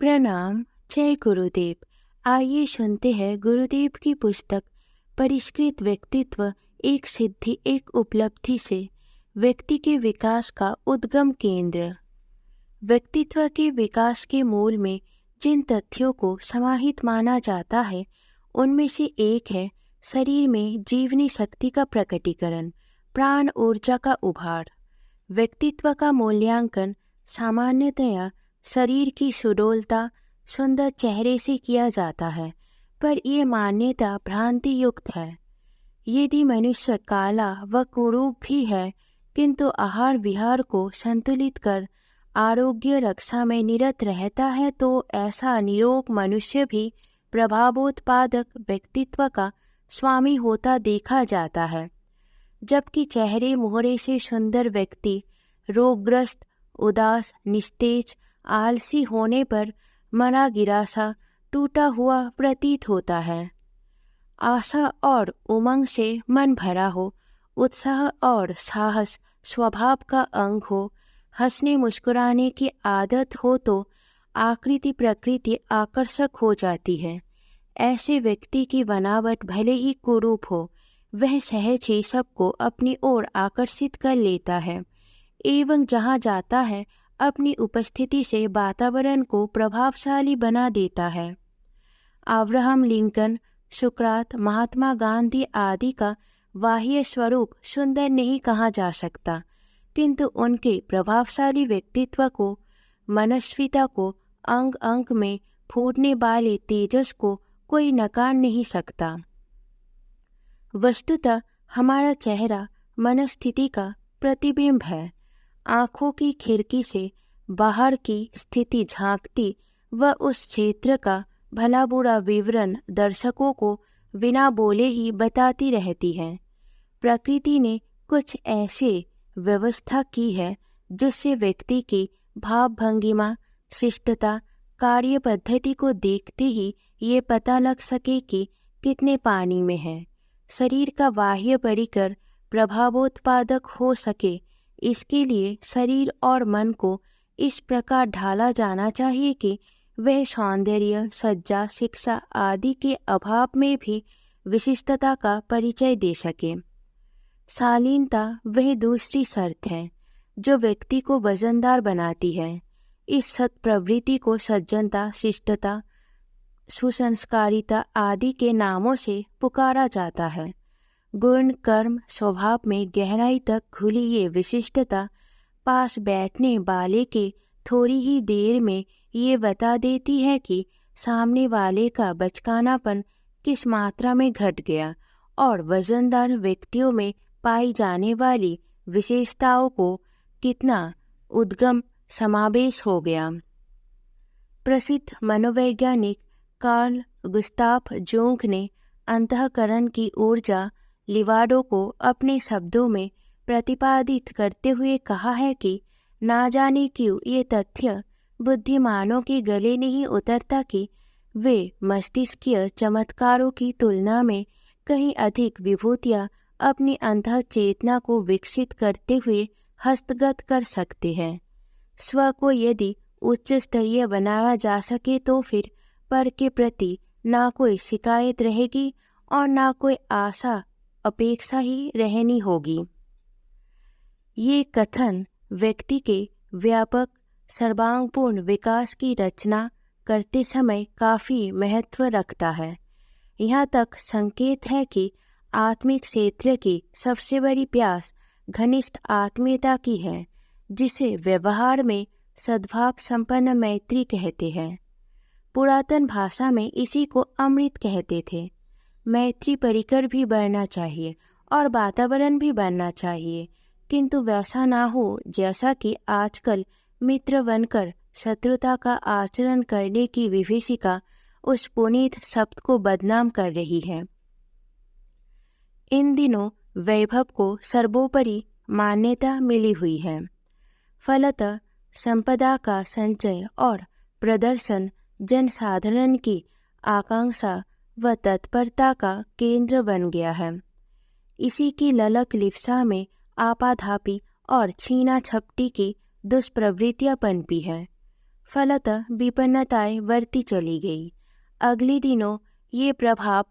प्रणाम। जय गुरुदेव। आइए सुनते हैं गुरुदेव की पुस्तक परिष्कृत व्यक्तित्व एक सिद्धि एक उपलब्धि से व्यक्ति के विकास का उद्गम केंद्र। व्यक्तित्व के विकास के मूल में जिन तथ्यों को समाहित माना जाता है उनमें से एक है शरीर में जीवनी शक्ति का प्रकटीकरण, प्राण ऊर्जा का उभार। व्यक्तित्व का मूल्यांकन सामान्यतया शरीर की सुडौलता, सुंदर चेहरे से किया जाता है, पर यह मान्यता भ्रांति युक्त है। यदि मनुष्य काला व कुरूप भी है किंतु आहार विहार को संतुलित कर आरोग्य रक्षा में निरत रहता है तो ऐसा निरोग मनुष्य भी प्रभावोत्पादक व्यक्तित्व का स्वामी होता देखा जाता है। जबकि चेहरे मोहरे से सुंदर व्यक्ति रोगग्रस्त, उदास, निस्तेज, आलसी होने पर मरा गिरा सा टूटा हुआ प्रतीत होता है। आशा और उमंग से मन भरा हो, उत्साह और साहस स्वभाव का अंग हो, हंसने मुस्कुराने की आदत हो तो आकृति प्रकृति आकर्षक हो जाती है। ऐसे व्यक्ति की बनावट भले ही कुरूप हो, वह सहज ही सबको अपनी ओर आकर्षित कर लेता है एवं जहाँ जाता है अपनी उपस्थिति से वातावरण को प्रभावशाली बना देता है। अब्राहम लिंकन, सुकरात, महात्मा गांधी आदि का बाह्य स्वरूप सुंदर नहीं कहा जा सकता, किंतु उनके प्रभावशाली व्यक्तित्व को, मनस्विता को, अंग अंग में फूटने वाले तेजस को कोई नकार नहीं सकता। वस्तुतः हमारा चेहरा मनस्थिति का प्रतिबिंब है। आँखों की खिड़की से बाहर की स्थिति झांकती व उस क्षेत्र का भला बुरा विवरण दर्शकों को बिना बोले ही बताती रहती है। प्रकृति ने कुछ ऐसे व्यवस्था की है जिससे व्यक्ति की भाव भंगिमा, शिष्टता, कार्य पद्धति को देखते ही ये पता लग सके कि कितने पानी में है। शरीर का बाह्य परिकर प्रभावोत्पादक हो सके, इसके लिए शरीर और मन को इस प्रकार ढाला जाना चाहिए कि वह सौंदर्य, सज्जा, शिक्षा आदि के अभाव में भी विशिष्टता का परिचय दे सके। शालीनता वह दूसरी शर्त है जो व्यक्ति को वजनदार बनाती है। इस सत्प्रवृत्ति को सज्जनता, शिष्टता, सुसंस्कारिता आदि के नामों से पुकारा जाता है। गुण, कर्म, स्वभाव में गहराई तक घुली ये विशिष्टता पास बैठने वाले के थोड़ी ही देर में ये बता देती है कि सामने वाले का बचकानापन किस मात्रा में घट गया और वजनदार व्यक्तियों में पाई जाने वाली विशेषताओं को कितना उद्गम समावेश हो गया। प्रसिद्ध मनोवैज्ञानिक कार्ल गुस्ताफ जूंग ने अंतःकरण की ऊर्जा लिवाडो को अपने शब्दों में प्रतिपादित करते हुए कहा है कि ना जाने क्यों ये तथ्य बुद्धिमानों के गले नहीं उतरता कि वे मस्तिष्कीय चमत्कारों की तुलना में कहीं अधिक विभूतियाँ अपनी अंतः चेतना को विकसित करते हुए हस्तगत कर सकते हैं। स्व को यदि उच्च स्तरीय बनाया जा सके तो फिर पर के प्रति ना कोई शिकायत रहेगी और ना कोई आशा अपेक्षा ही रहनी होगी। ये कथन व्यक्ति के व्यापक सर्वांगपूर्ण विकास की रचना करते समय काफ़ी महत्व रखता है। यहाँ तक संकेत है कि आत्मिक क्षेत्र की सबसे बड़ी प्यास घनिष्ठ आत्मीयता की है, जिसे व्यवहार में सद्भाव संपन्न मैत्री कहते हैं। पुरातन भाषा में इसी को अमृत कहते थे। मैत्री परिकर भी बढ़ना चाहिए और वातावरण भी बनना चाहिए, किंतु वैसा ना हो जैसा कि आजकल मित्र बनकर शत्रुता का आचरण करने की विभीषिका उस पुनीत शब्द को बदनाम कर रही है। इन दिनों वैभव को सर्वोपरि मान्यता मिली हुई है। फलतः संपदा का संचय और प्रदर्शन जनसाधारण की आकांक्षा व तत्परता का केंद्र बन गया है। इसी की ललक लिप्सा में आपाधापी और छीना झपटी की दुष्प्रवृत्तियां पनपी है। फलतः विपन्नताएं बढ़ती चली गई। अगले दिनों ये प्रभाव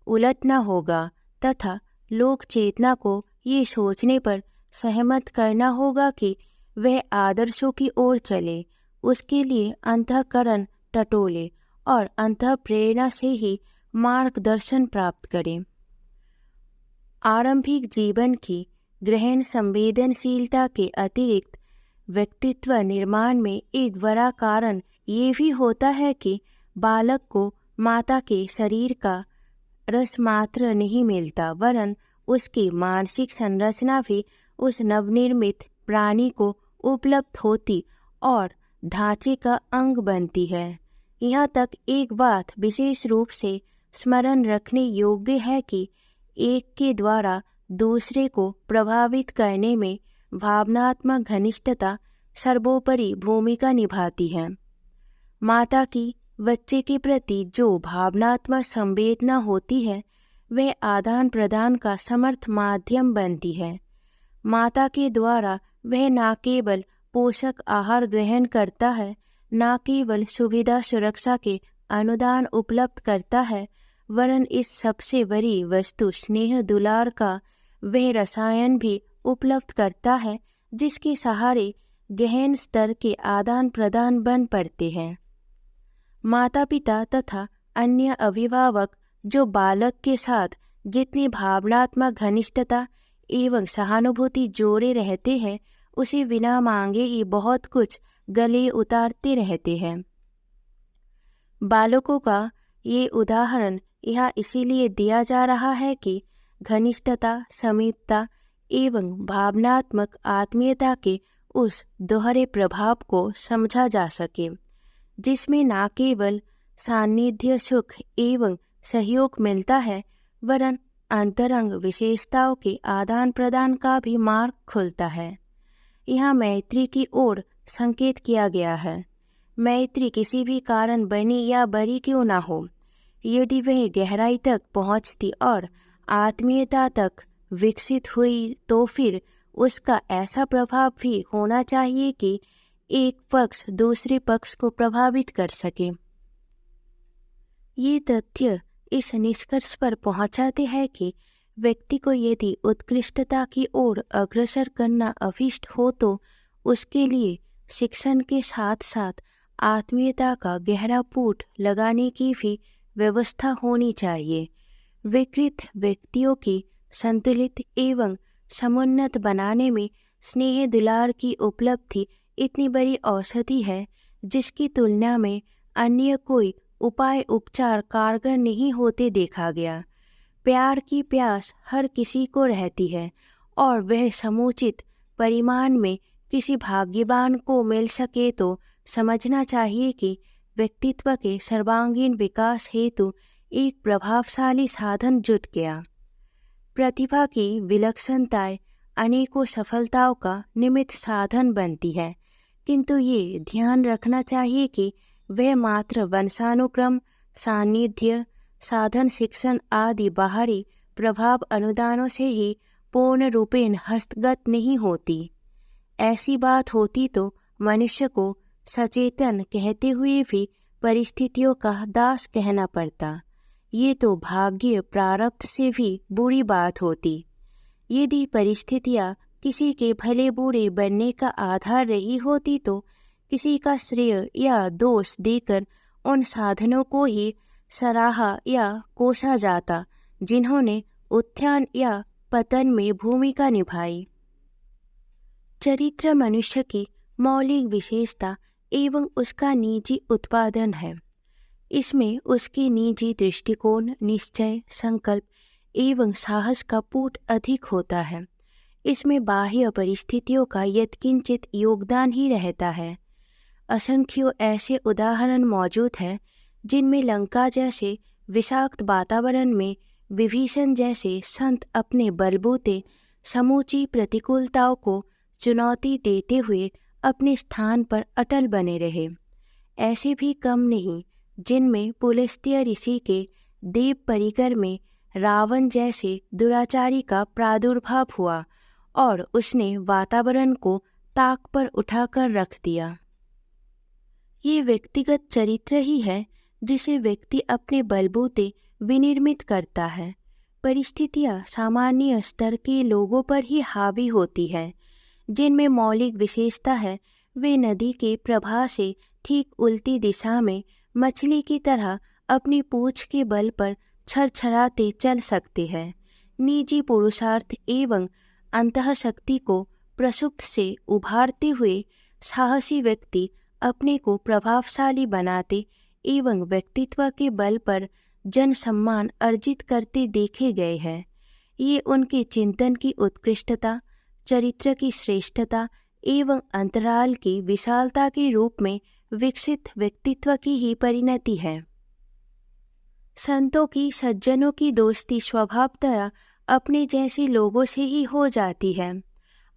उलटना होगा तथा लोक चेतना को ये सोचने पर सहमत करना होगा कि वह आदर्शों की ओर चले, उसके लिए अंतःकरण टटोले और अंतः प्रेरणा से ही मार्गदर्शन प्राप्त करें। आरंभिक जीवन की ग्रहण संवेदनशीलता के अतिरिक्त व्यक्तित्व निर्माण में एक बड़ा कारण ये भी होता है कि बालक को माता के शरीर का रस मात्र नहीं मिलता, वरन उसकी मानसिक संरचना भी उस नवनिर्मित प्राणी को उपलब्ध होती और ढांचे का अंग बनती है। यहाँ तक एक बात विशेष रूप से स्मरण रखने योग्य है कि एक के द्वारा दूसरे को प्रभावित करने में भावनात्मक घनिष्ठता सर्वोपरि भूमिका निभाती है। माता की बच्चे के प्रति जो भावनात्मक संवेदना होती है, वह आदान प्रदान का समर्थ माध्यम बनती है। माता के द्वारा वह न केवल पोषक आहार ग्रहण करता है, न केवल सुविधा सुरक्षा के अनुदान उपलब्ध करता है, वरन इस सबसे बड़ी वस्तु स्नेह दुलार का वह रसायन भी उपलब्ध करता है जिसके सहारे गहन स्तर के आदान प्रदान बन पड़ते हैं। माता पिता तथा अन्य अभिभावक जो बालक के साथ जितनी भावनात्मक घनिष्ठता एवं सहानुभूति जोड़े रहते हैं, उसे बिना मांगे ही बहुत कुछ गले उतारते रहते हैं। बालकों का ये उदाहरण यहाँ इसीलिए दिया जा रहा है कि घनिष्ठता, समीपता एवं भावनात्मक आत्मीयता के उस दोहरे प्रभाव को समझा जा सके, जिसमें न केवल सान्निध्य सुख एवं सहयोग मिलता है, वरन अंतरंग विशेषताओं के आदान प्रदान का भी मार्ग खुलता है। यहाँ मैत्री की ओर संकेत किया गया है। मैत्री किसी भी कारण बनी या बड़ी क्यों ना हो, यदि वह गहराई तक पहुँचती और आत्मीयता तक विकसित हुई तो फिर उसका ऐसा प्रभाव भी होना चाहिए कि एक पक्ष दूसरे पक्ष को प्रभावित कर सके। ये तथ्य इस निष्कर्ष पर पहुंचाते हैं कि व्यक्ति को यदि उत्कृष्टता की ओर अग्रसर करना अभिष्ट हो तो उसके लिए शिक्षण के साथ साथ आत्मीयता का गहरा पूट लगाने की भी व्यवस्था होनी चाहिए। विकृत व्यक्तियों की संतुलित एवं समुन्नत बनाने में स्नेह दुलार की उपलब्धि इतनी बड़ी औषधि है जिसकी तुलना में अन्य कोई उपाय उपचार कारगर नहीं होते देखा गया। प्यार की प्यास हर किसी को रहती है और वह समुचित परिमाण में किसी भाग्यवान को मिल सके तो समझना चाहिए कि व्यक्तित्व के सर्वांगीण विकास हेतु एक प्रभावशाली साधन जुट गया। प्रतिभा की विलक्षणताएं अनेकों सफलताओं का निमित्त साधन बनती है, किंतु ये ध्यान रखना चाहिए कि वह मात्र वंशानुक्रम, सान्निध्य, साधन शिक्षण आदि बाहरी प्रभाव अनुदानों से ही पूर्ण रूपेण हस्तगत नहीं होती। ऐसी बात होती तो मनुष्य को सचेतन कहते हुए भी परिस्थितियों का दास कहना पड़ता। ये तो भाग्य प्रारब्ध से भी बुरी बात होती। यदि परिस्थितियाँ किसी के भले बुरे बनने का आधार रही होती तो किसी का श्रेय या दोष देकर उन साधनों को ही सराहा या कोसा जाता जिन्होंने उत्थान या पतन में भूमिका निभाई। चरित्र मनुष्य की मौलिक विशेषता एवं उसका निजी उत्पादन है। इसमें उसकी निजी दृष्टिकोण, निश्चय, संकल्प एवं साहस का पूट अधिक होता है। इसमें बाह्य परिस्थितियों का यत्किंचित योगदान ही रहता है। असंख्यों ऐसे उदाहरण मौजूद हैं जिनमें लंका जैसे विषाक्त वातावरण में विभीषण जैसे संत अपने बलबूते समूची प्रतिकूलताओं को चुनौती देते हुए अपने स्थान पर अटल बने रहे। ऐसे भी कम नहीं जिनमें पुलस्त्य ऋषि के देव परिकर में रावण जैसे दुराचारी का प्रादुर्भाव हुआ और उसने वातावरण को ताक पर उठाकर रख दिया। ये व्यक्तिगत चरित्र ही है जिसे व्यक्ति अपने बलबूते विनिर्मित करता है। परिस्थितियाँ सामान्य स्तर के लोगों पर ही हावी होती है। जिनमें मौलिक विशेषता है वे नदी के प्रवाह से ठीक उल्टी दिशा में मछली की तरह अपनी पूंछ के बल पर छरछराते चल सकते हैं। निजी पुरुषार्थ एवं अंतःशक्ति को प्रसुप्त से उभारते हुए साहसी व्यक्ति अपने को प्रभावशाली बनाते एवं व्यक्तित्व के बल पर जन सम्मान अर्जित करते देखे गए हैं। ये उनके चिंतन की उत्कृष्टता, चरित्र की श्रेष्ठता एवं अंतराल की विशालता के रूप में विकसित व्यक्तित्व की ही परिणति है। संतों की, सज्जनों की दोस्ती स्वभावतः अपने जैसे लोगों से ही हो जाती है।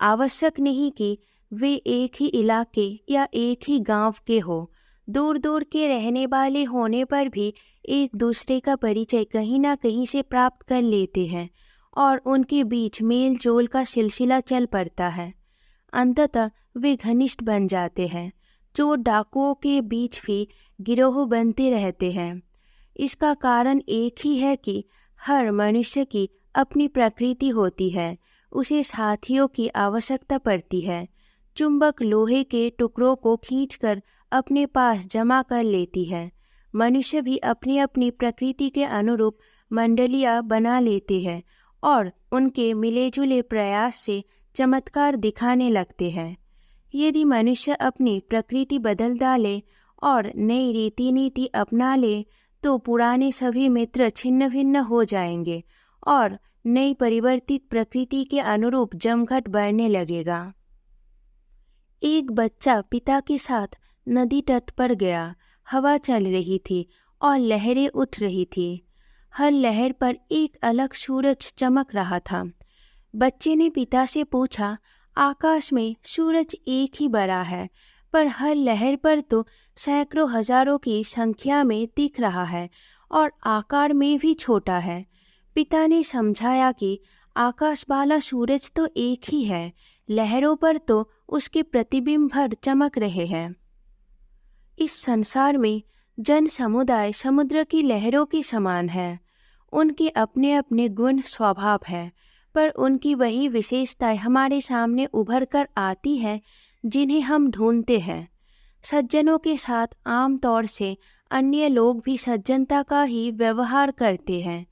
आवश्यक नहीं कि वे एक ही इलाके या एक ही गांव के हो। दूर दूर के रहने वाले होने पर भी एक दूसरे का परिचय कहीं ना कहीं से प्राप्त कर लेते हैं और उनके बीच मेल जोल का सिलसिला चल पड़ता है। अंततः वे घनिष्ठ बन जाते हैं। चोर डाकुओं के बीच भी गिरोह बनते रहते हैं। इसका कारण एक ही है कि हर मनुष्य की अपनी प्रकृति होती है, उसे साथियों की आवश्यकता पड़ती है। चुंबक लोहे के टुकड़ों को खींचकर अपने पास जमा कर लेती है। मनुष्य भी अपनी अपनी प्रकृति के अनुरूप मंडलियाँ बना लेते हैं और उनके मिले-जुले प्रयास से चमत्कार दिखाने लगते हैं। यदि मनुष्य अपनी प्रकृति बदल डाले और नई रीति नीति अपना ले तो पुराने सभी मित्र छिन्न भिन्न हो जाएंगे और नई परिवर्तित प्रकृति के अनुरूप जमघट बढ़ने लगेगा। एक बच्चा पिता के साथ नदी तट पर गया। हवा चल रही थी और लहरें उठ रही थी। हर लहर पर एक अलग सूरज चमक रहा था। बच्चे ने पिता से पूछा, आकाश में सूरज एक ही बड़ा है, पर हर लहर पर तो सैकड़ों हजारों की संख्या में दिख रहा है और आकार में भी छोटा है। पिता ने समझाया कि आकाश वाला सूरज तो एक ही है, लहरों पर तो उसके प्रतिबिंब भर चमक रहे हैं। इस संसार में जन समुदाय समुद्र की लहरों के समान है। उनके अपने अपने गुण स्वभाव है, पर उनकी वही विशेषताएं हमारे सामने उभर कर आती हैं जिन्हें हम ढूंढते हैं। सज्जनों के साथ आम तौर से अन्य लोग भी सज्जनता का ही व्यवहार करते हैं।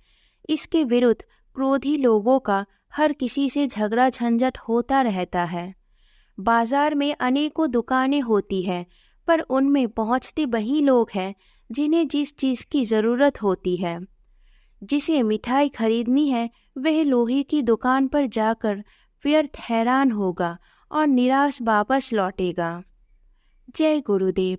इसके विरुद्ध क्रोधी लोगों का हर किसी से झगड़ा झंझट होता रहता है। बाजार में अनेकों दुकानें होती हैं, पर उनमें पहुंचते वही लोग हैं जिन्हें जिस चीज़ की ज़रूरत होती है। जिसे मिठाई खरीदनी है वह लोहे की दुकान पर जाकर व्यर्थ हैरान होगा और निराश वापस लौटेगा। जय गुरुदेव।